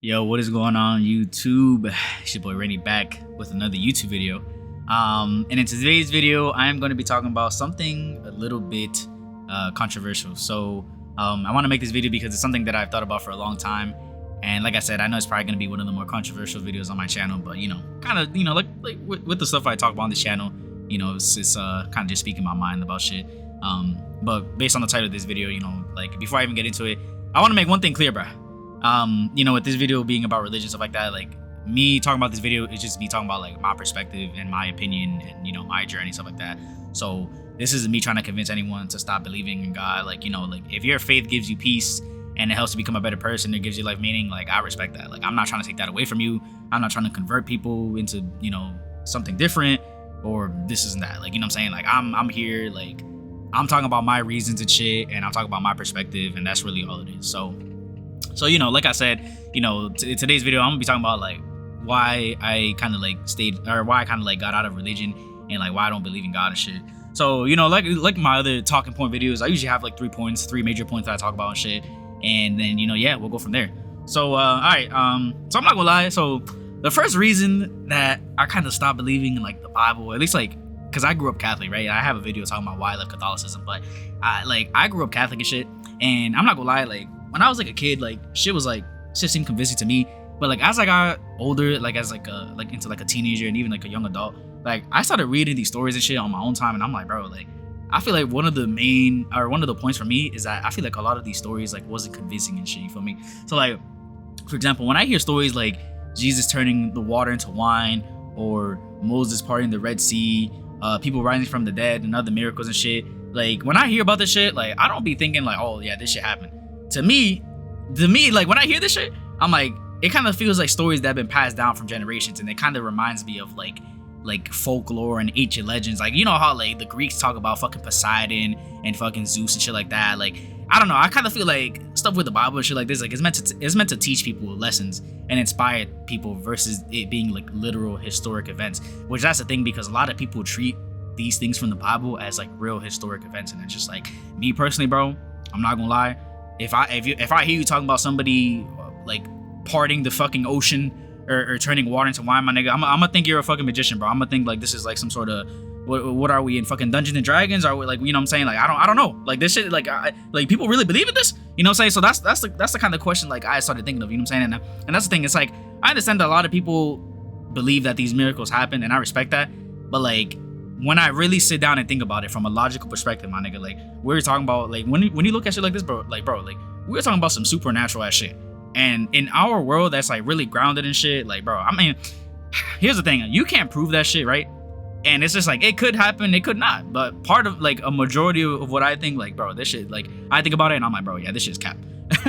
Yo, what is going on YouTube? It's your boy Rainy back with another YouTube video. And in today's video, I am going to be talking about something a little bit controversial. So I want to make this video because it's something that I've thought about for a long time. And like I said, I know it's probably going to be one of the more controversial videos on my channel, but kind of, like with the stuff I talk about on this channel, it's kind of just speaking my mind about shit. But based on the title of this video, like before I even get into it, I want to make one thing clear, bro. With this video being about religion, stuff like that, like me talking about this video is just me talking about like my perspective and my opinion and my journey, stuff like that. So this isn't me trying to convince anyone to stop believing in God. Like if your faith gives you peace and it helps you become a better person, it gives you life meaning, like I respect that. Like I'm not trying to take that away from you. I'm not trying to convert people into something different or this isn't that. Like what I'm saying, like I'm here, like I'm talking about my reasons and shit, and I'm talking about my perspective, and that's really all it is. So like I said, today's video, I'm gonna be talking about like why I kind of like got out of religion and like why I don't believe in God and shit. So like my other talking point videos, I usually have like three major points that I talk about and shit, and then we'll go from there. So all right, so I'm not gonna lie. So the first reason that I kind of stopped believing in like the Bible, at least like because I grew up Catholic, right? I have a video talking about why I left Catholicism, but I grew up Catholic and shit, and I'm not gonna lie, like when I was like a kid, like shit seemed convincing to me. But like as I got older, like as into like a teenager and even like a young adult, like I started reading these stories and shit on my own time, and I'm like, bro, like I feel like one of the points for me is that I feel like a lot of these stories like wasn't convincing and shit, you feel me? So like for example, when I hear stories like Jesus turning the water into wine, or Moses parting the Red Sea, people rising from the dead and other miracles and shit, like when I hear about this shit, like I don't be thinking like, oh yeah, this shit happened. To me, like when I hear this shit, I'm like, it kind of feels like stories that have been passed down from generations, and it kind of reminds me of like folklore and ancient legends. Like how like the Greeks talk about fucking Poseidon and fucking Zeus and shit like that. Like I don't know, I kind of feel like stuff with the Bible and shit like this, like it's meant to teach people lessons and inspire people versus it being like literal historic events. Which that's the thing, because a lot of people treat these things from the Bible as like real historic events, and it's just like, me personally, bro, I'm not gonna lie. If I hear you talking about somebody like parting the fucking ocean or turning water into wine, my nigga, I'm gonna think you're a fucking magician, bro. I'm gonna think like this is like some sort of what are we in fucking Dungeons and Dragons? Are we like, what I'm saying? Like I don't know. Like this shit, like like people really believe in this? You know what I'm saying? So that's the kind of question like I started thinking of. You know what I'm saying? And that's the thing. It's like I understand that a lot of people believe that these miracles happen, and I respect that. But like when I really sit down and think about it from a logical perspective, my nigga, like we're talking about like when you look at shit like this, bro, like we're talking about some supernatural ass shit. And in our world that's like really grounded in shit, like bro, I mean, here's the thing, you can't prove that shit, right? And it's just like it could happen, it could not. But part of like a majority of what I think, like bro, this shit, like I think about it and I'm like, bro, yeah, this shit's cap.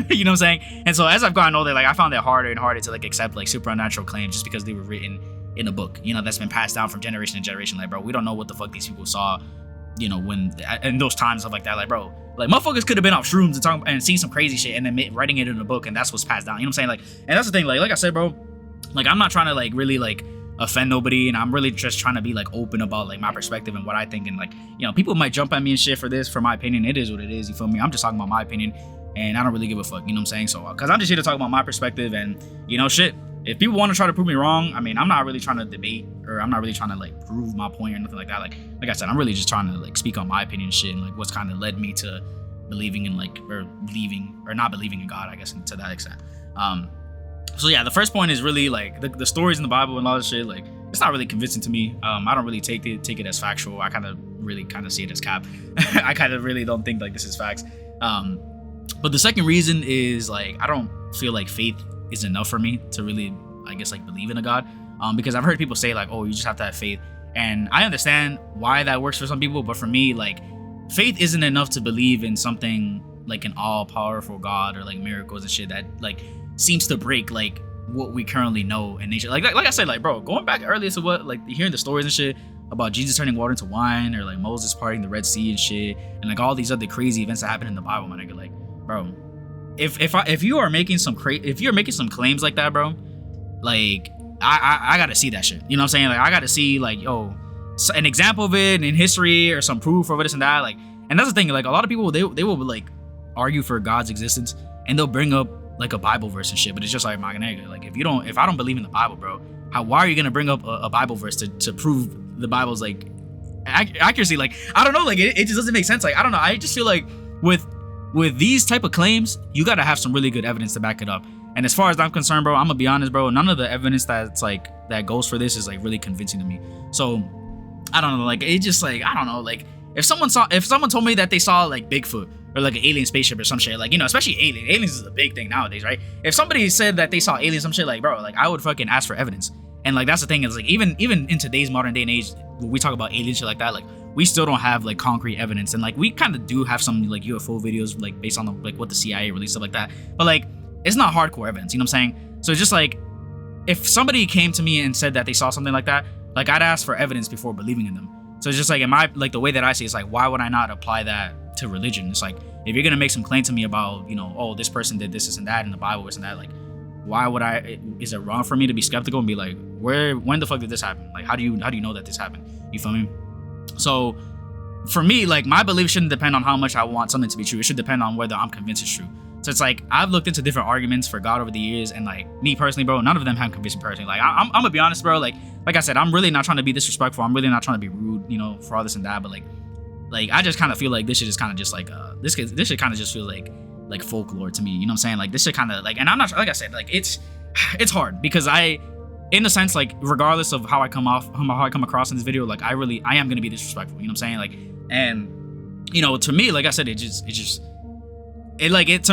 You know what I'm saying? And so as I've gotten older, like I found it harder and harder to like accept like supernatural claims just because they were written in a book, that's been passed down from generation to generation. Like bro, we don't know what the fuck these people saw, when in those times, stuff like that. Like bro, like motherfuckers could have been off shrooms and talking and seen some crazy shit and then writing it in a book, and that's what's passed down. You know what I'm saying? Like, and that's the thing, like I said, bro, like I'm not trying to like really like offend nobody, and I'm really just trying to be like open about like my perspective and what I think. And like people might jump at me and shit for my opinion. It is what it is, you feel me? I'm just talking about my opinion, and I don't really give a fuck, you know what I'm saying? So because I'm just here to talk about my perspective, and shit, if people want to try to prove me wrong, I mean, I'm not really trying to debate, or I'm not really trying to like prove my point or nothing like that. Like I said, I'm really just trying to like speak on my opinion and shit, and like what's kind of led me to believing in like or believing or not believing in God, I guess, to that extent. So yeah, the first point is really like the stories in the Bible and all this shit, like it's not really convincing to me. I don't really take it as factual. I kind of see it as cap. I kind of really don't think like this is facts. But the second reason is like I don't feel like faith is enough for me to really, I guess, like believe in a God. Because I've heard people say like, oh, you just have to have faith, and I understand why that works for some people, but for me, like faith isn't enough to believe in something like an all-powerful God or like miracles and shit that like seems to break like what we currently know in nature. Like I said, like bro, going back earlier to what like hearing the stories and shit about Jesus turning water into wine, or like Moses parting the Red Sea and shit, and like all these other crazy events that happen in the Bible, my nigga, like bro, if you are making some claims like that, bro, like I gotta see that shit. You know what I'm saying? Like I gotta see like an example of it in history or some proof or this and that. Like, and that's the thing. Like a lot of people, they will like argue for God's existence, and they'll bring up like a Bible verse and shit, but it's just like, my nigga, like if I don't believe in the Bible, bro, why are you gonna bring up a Bible verse to prove the Bible's like accuracy? Like, I don't know, like it just doesn't make sense. Like, I don't know, I just feel like with these type of claims, you gotta have some really good evidence to back it up. And as far as I'm concerned, bro, I'm gonna be honest, bro, none of the evidence that's like that goes for this is like really convincing to me. So I don't know, like it just like, I don't know, like if someone told me that they saw like Bigfoot or like an alien spaceship or some shit, like, you know, especially aliens is a big thing nowadays, right? If somebody said that they saw aliens, some shit, like, bro, like I would fucking ask for evidence. And like that's the thing, is like even in today's modern day and age, when we talk about alien shit like that, like we still don't have like concrete evidence. And like we kind of do have some like UFO videos like based on the, like what the CIA released, stuff like that, but like it's not hardcore evidence, you know what I'm saying? So it's just like, if somebody came to me and said that they saw something like that, like I'd ask for evidence before believing in them. So it's just like, like the way that I see it, it's like, why would I not apply that to religion? It's like, if you're gonna make some claim to me about, you know, oh, this person did this and that in the Bible, this and that, like, why would is it wrong for me to be skeptical and be like, when the fuck did this happen? Like, how do you know that this happened? You feel me? So for me, like my belief shouldn't depend on how much I want something to be true. It should depend on whether I'm convinced it's true. So it's like, I've looked into different arguments for God over the years, and like me personally, bro, none of them have convinced me personally. Like I'm gonna be honest, bro. Like I said, I'm really not trying to be disrespectful. I'm really not trying to be rude, you know, for all this and that. But like I just kind of feel like this shit is kind of just like this shit kind of just feel like folklore to me. You know what I'm saying? Like this shit kind of like, and I'm not, like I said, like it's hard because in a sense, like regardless of how I come across in this video, like I am gonna be disrespectful. You know what I'm saying? Like, and you know, to me, like I said, to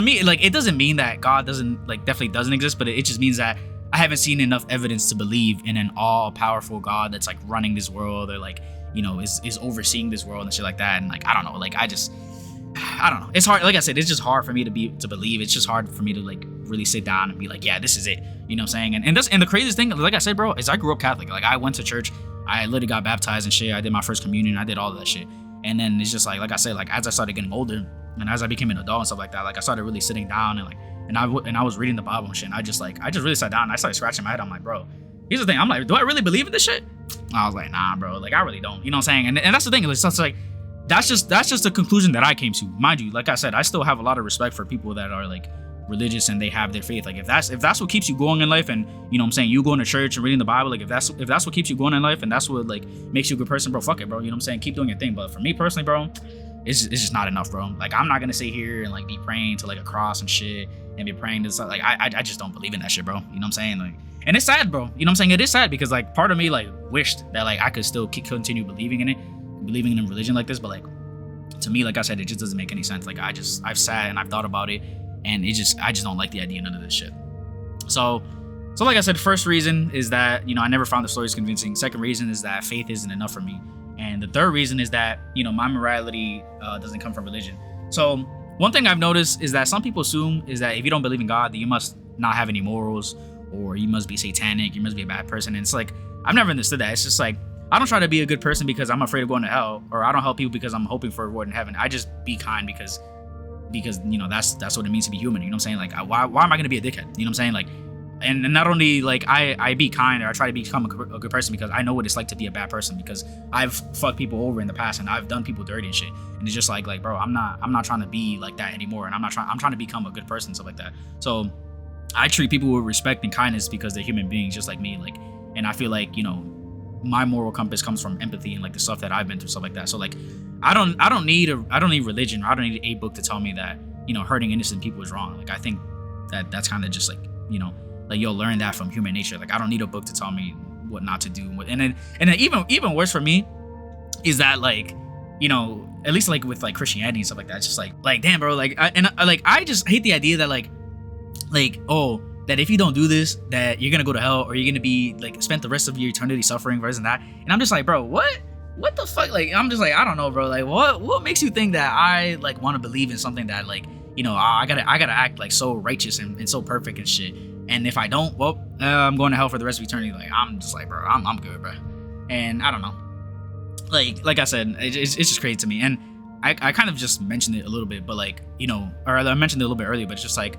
me, like it doesn't mean that God doesn't, like, definitely doesn't exist, but it just means that I haven't seen enough evidence to believe in an all-powerful God that's like running this world, or like, you know, is overseeing this world and shit like that. And like, I don't know, like I don't know. It's hard. Like I said, it's just hard for me to believe. It's just hard for me to like really sit down and be like, yeah, this is it. You know what I'm saying? And the craziest thing, like I said, bro, is I grew up Catholic. Like I went to church. I literally got baptized and shit. I did my first communion. I did all of that shit. And then it's just like I said, like as I started getting older and as I became an adult and stuff like that, like I started really sitting down and like, and I was reading the Bible and shit. And I just really sat down and I started scratching my head. I'm like, bro, here's the thing. I'm like, do I really believe in this shit? And I was like, nah, bro. Like I really don't. You know what I'm saying? And that's the thing. It's like, that's just the conclusion that I came to. Mind you, like I said, I still have a lot of respect for people that are like religious and they have their faith. Like if that's what keeps you going in life, and you know what I'm saying, you going to church and reading the Bible, like if that's what keeps you going in life and that's what like makes you a good person, bro, fuck it, bro. You know what I'm saying? Keep doing your thing. But for me personally, bro, it's just not enough, bro. Like I'm not gonna sit here and like be praying to like a cross and shit and be praying to stuff. Like I just don't believe in that shit, bro. You know what I'm saying? Like, and it's sad, bro. You know what I'm saying? It is sad because like part of me like wished that like I could still continue believing in it, believing in religion like this, but like to me, like I said, it just doesn't make any sense. Like I've sat and I've thought about it, and I just don't like the idea of none of this shit. So like I said, first reason is that, you know, I never found the stories convincing. Second reason is that faith isn't enough for me. And the third reason is that, you know, my morality doesn't come from religion. So one thing I've noticed is that some people assume is that if you don't believe in God, then you must not have any morals, or you must be satanic, you must be a bad person. And it's like, I've never understood that. It's just like, I don't try to be a good person because I'm afraid of going to hell, or I don't help people because I'm hoping for a reward in heaven. I just be kind because you know, that's what it means to be human. You know what I'm saying? Like why am I gonna be a dickhead? You know what I'm saying? Like, and not only like I be kind, or I try to become a good person because I know what it's like to be a bad person, because I've fucked people over in the past and I've done people dirty and shit. And it's just like bro, I'm not trying to be like that anymore, and I'm trying to become a good person, stuff like that. So I treat people with respect and kindness because they're human beings just like me. Like, and I feel like, you know, my moral compass comes from empathy and like the stuff that I've been through, stuff like that. So like I don't need religion, or I don't need a book to tell me that, you know, hurting innocent people is wrong. Like I think that's kind of just like, you know, like you'll learn that from human nature. Like I don't need a book to tell me what not to do. And then even worse for me is that, like, you know, at least like with like Christianity and stuff like that, it's just like damn, bro, like I just hate the idea that like oh, that if you don't do this, that you're gonna go to hell, or you're gonna be like spend the rest of your eternity suffering for this and that. And I'm just like, bro, what the fuck? Like, I'm just like, I don't know, bro. Like, what makes you think that I like want to believe in something that, like, you know, I gotta act like so righteous and so perfect and shit. And if I don't, well, I'm going to hell for the rest of eternity. Like, I'm just like, bro, I'm good, bro. And I don't know. Like I said, it's just crazy to me. And I kind of just mentioned it a little bit, but like, you know, or I mentioned it a little bit earlier, but it's just like,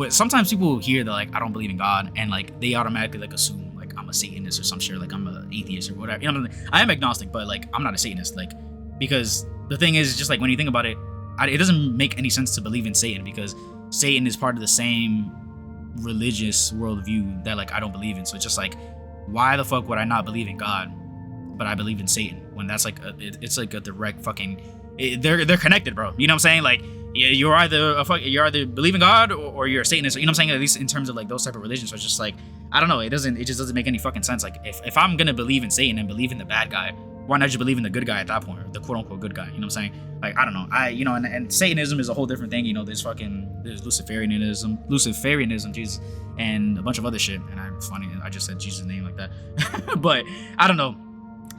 sometimes people hear that like I don't believe in God, and like they automatically like assume like I'm a Satanist or some shit, like I'm an atheist or whatever. You know, I am agnostic, but like I'm not a Satanist, like, because the thing is just like when you think about it, it doesn't make any sense to believe in Satan, because Satan is part of the same religious worldview that like I don't believe in. So it's just like, why the fuck would I not believe in God, but I believe in Satan, when that's like it's like a direct fucking they're connected, bro. You know what I'm saying? Like you're either believe in God or you're a Satanist. You know what I'm saying? At least in terms of like those type of religions. So it's just like, I don't know. It just doesn't make any fucking sense. Like if I'm gonna believe in Satan and believe in the bad guy, why not just believe in the good guy at that point, or the quote unquote good guy? You know what I'm saying? Like I don't know. And Satanism is a whole different thing. You know, there's Luciferianism, Jesus, and a bunch of other shit. And it's funny, I just said Jesus' name like that. But I don't know.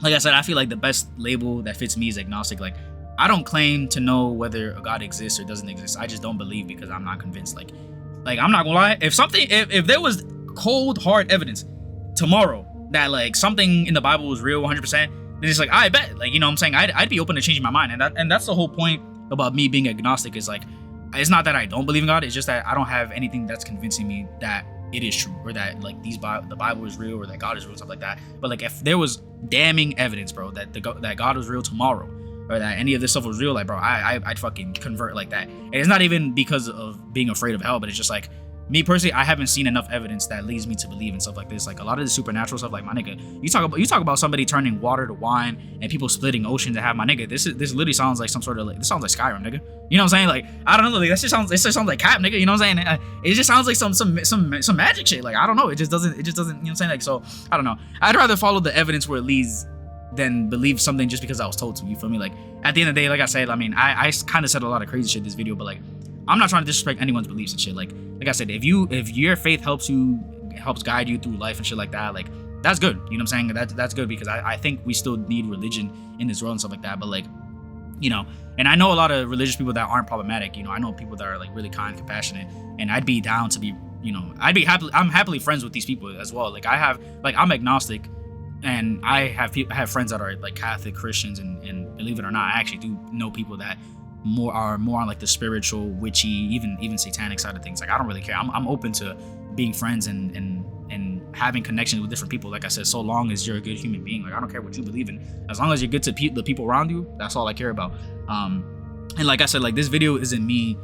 Like I said, I feel like the best label that fits me is agnostic. Like I don't claim to know whether a God exists or doesn't exist. I just don't believe because I'm not convinced. Like I'm not gonna lie. If there was cold hard evidence tomorrow that like something in the Bible was real 100%, then it's like I bet. Like, you know what I'm saying? I'd be open to changing my mind. And that's the whole point about me being agnostic, is like, it's not that I don't believe in God. It's just that I don't have anything that's convincing me that it is true, or that like the Bible is real, or that God is real, stuff like that. But like if there was damning evidence, bro, that that God was real tomorrow, or that any of this stuff was real, like, bro, I'd fucking convert like that. And it's not even because of being afraid of hell, but it's just like, me personally, I haven't seen enough evidence that leads me to believe in stuff like this. Like a lot of the supernatural stuff, like, my nigga, you talk about somebody turning water to wine and people splitting oceans to have, my nigga, this literally sounds like some sort of like, this sounds like Skyrim, nigga. You know what I'm saying? Like, I don't know, like, it just sounds like Cap, nigga. You know what I'm saying? It just sounds like some magic shit. Like, I don't know. It just doesn't. You know what I'm saying? Like, so I don't know. I'd rather follow the evidence where it leads than believe something just because I was told to. You feel me? Like at the end of the day, like I said, I mean, I kind of said a lot of crazy shit in this video, but like, I'm not trying to disrespect anyone's beliefs and shit. Like I said, if your faith helps guide you through life and shit like that, like, that's good. You know what I'm saying? That's good, because I think we still need religion in this world and stuff like that. But like, you know, and I know a lot of religious people that aren't problematic. You know, I know people that are like really kind, compassionate, and I'd be down to be, you know, I'm happily friends with these people as well. Like I'm agnostic, and I have friends that are like Catholic Christians, and believe it or not, I actually do know people that are more on like the spiritual, witchy, even satanic side of things. Like I don't really care. I'm open to being friends and having connections with different people. Like I said, so long as you're a good human being. Like I don't care what you believe in, as long as you're good to the people around you. That's all I care about. And like I said, like, this video isn't me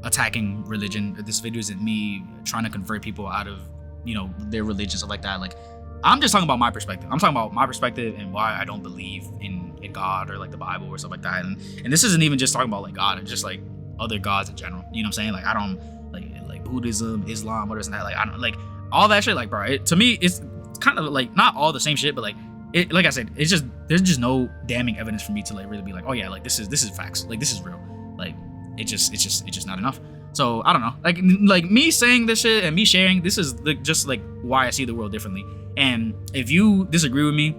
attacking religion. This video isn't me trying to convert people out of, you know, their religion, stuff like that. Like, I'm just talking about my perspective. I'm talking about my perspective and why I don't believe in God or like the Bible or stuff like that. And this isn't even just talking about like God, it's just like other gods in general. You know what I'm saying? Like I don't like Buddhism, Islam, what is that? Like I don't like all that shit. Like, bro, to me it's kind of like not all the same shit, but like it, like I said, it's just, there's just no damning evidence for me to like really be like, oh yeah, like this is facts, like this is real. Like it's just not enough. So I don't know, like me saying this shit and me sharing this is like just like why I see the world differently. And if you disagree with me,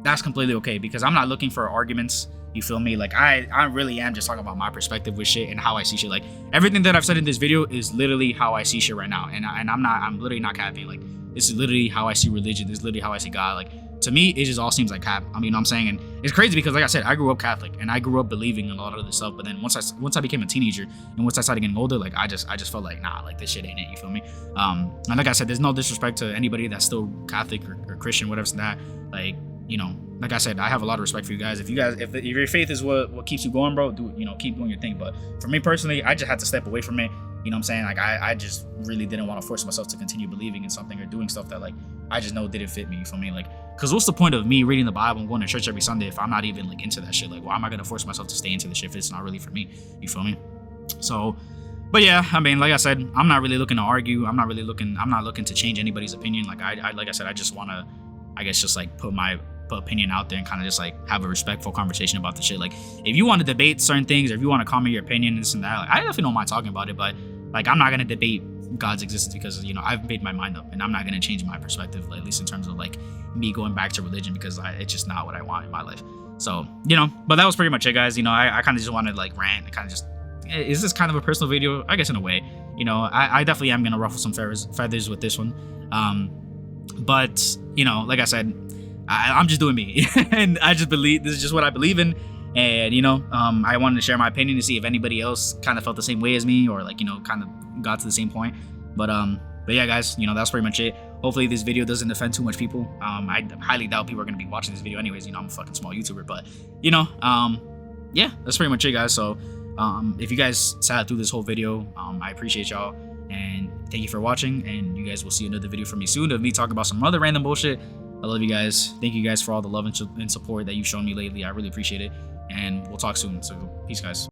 that's completely okay, because I'm not looking for arguments. You feel me? Like I really am just talking about my perspective with shit and how I see shit. Like everything that I've said in this video is literally how I see shit right now, and I'm literally not capping. Like this is literally how I see religion. This is literally how I see God. Like to me, it just all seems like cap. I mean, you know what I'm saying? And it's crazy because, like I said, I grew up Catholic and I grew up believing in a lot of this stuff. But then once I became a teenager and once I started getting older, like I just felt like, nah, like this shit ain't it. You feel me? And like I said, there's no disrespect to anybody that's still Catholic or Christian, whatever's that. Like, you know, like I said, I have a lot of respect for you guys. If your faith is what keeps you going, bro, do it. You know, keep doing your thing. But for me personally, I just had to step away from it. You know what I'm saying? Like I just really didn't want to force myself to continue believing in something or doing stuff that like I just know didn't fit me. You feel me? Like, cause what's the point of me reading the Bible and going to church every Sunday if I'm not even like into that shit? Like, why am I gonna force myself to stay into the shit if it's not really for me? You feel me? So, but yeah, I mean, like I said, I'm not really looking to argue. I'm not looking to change anybody's opinion. Like like I said, I just wanna, I guess, just like put my opinion out there and kind of just like have a respectful conversation about the shit. Like if you want to debate certain things or if you want to comment your opinion and this and that, like, I definitely don't mind talking about it, but like I'm not gonna debate God's existence because, you know, I've made my mind up and I'm not gonna change my perspective, like, at least in terms of like me going back to religion, because it's just not what I want in my life. So, you know, but that was pretty much it, guys. You know, I kind of just wanted to like rant and kind of just, is this kind of a personal video? I guess in a way. You know, I definitely am gonna ruffle some feathers with this one, but you know, like I said, I'm just doing me and I just believe this is just what I believe in. And, you know, I wanted to share my opinion to see if anybody else kind of felt the same way as me or like, you know, kind of got to the same point. But yeah, guys, you know, that's pretty much it. Hopefully this video doesn't offend too much people. I highly doubt people are going to be watching this video anyways. You know, I'm a fucking small YouTuber, but, you know, yeah, that's pretty much it, guys. So If you guys sat through this whole video, I appreciate y'all, and thank you for watching, and you guys will see another video from me soon of me talking about some other random bullshit. I love you guys. Thank you guys for all the love and support that you've shown me lately. I really appreciate it, and we'll talk soon. So peace, guys.